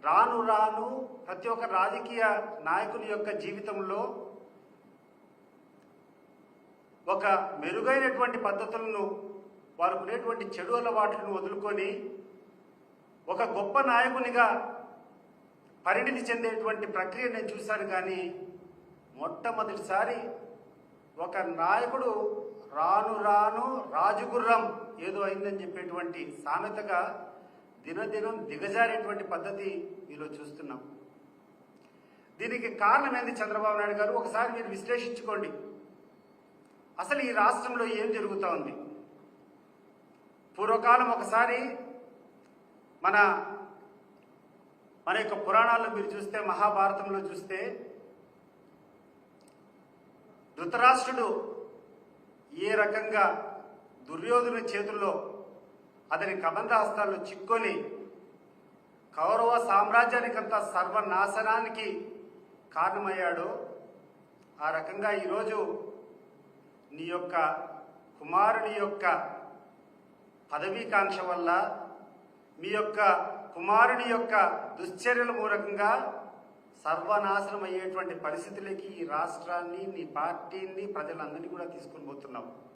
రాను రాను ప్రతి ఒక్క రాజకీయ నాయకుని యొక్క జీవితంలో ఒక మెరుగైనటువంటి పద్ధతులను వారికి ఉండేటువంటి చెడు అలవాట్లను వదులుకొని ఒక గొప్ప నాయకునిగా పరిణితి చెందేటువంటి ప్రక్రియ నేను చూశాను. కానీ మొట్టమొదటిసారి ఒక నాయకుడు రాను రాను రాజుగుర్రం ఏదో అయిందని చెప్పేటువంటి సామెతగా దినదినం దిగజారేటువంటి పద్ధతి మీలో చూస్తున్నాం. దీనికి కారణం ఏంది చంద్రబాబు నాయుడు గారు? ఒకసారి మీరు విశ్లేషించుకోండి. అసలు ఈ రాష్ట్రంలో ఏం జరుగుతూ ఉంది? పూర్వకాలం ఒకసారి మన యొక్క పురాణాల్లో మీరు చూస్తే, మహాభారతంలో చూస్తే, ధృతరాష్ట్రుడు ఏ రకంగా దుర్యోధను చేతుల్లో అతని కబంధ హస్తాల్లో చిక్కొని కౌరవ సామ్రాజ్యానికంతా సర్వనాశనానికి కారణమయ్యాడో, ఆ రకంగా ఈరోజు నీ యొక్క కుమారుని యొక్క పదవీకాంక్ష వల్ల, మీ యొక్క కుమారుని యొక్క దుశ్చర్యల మూలకంగా సర్వనాశనం అయ్యేటువంటి పరిస్థితులకి ఈ రాష్ట్రాన్ని, నీ పార్టీని, ప్రజలందరినీ కూడా తీసుకొని పోతున్నావు.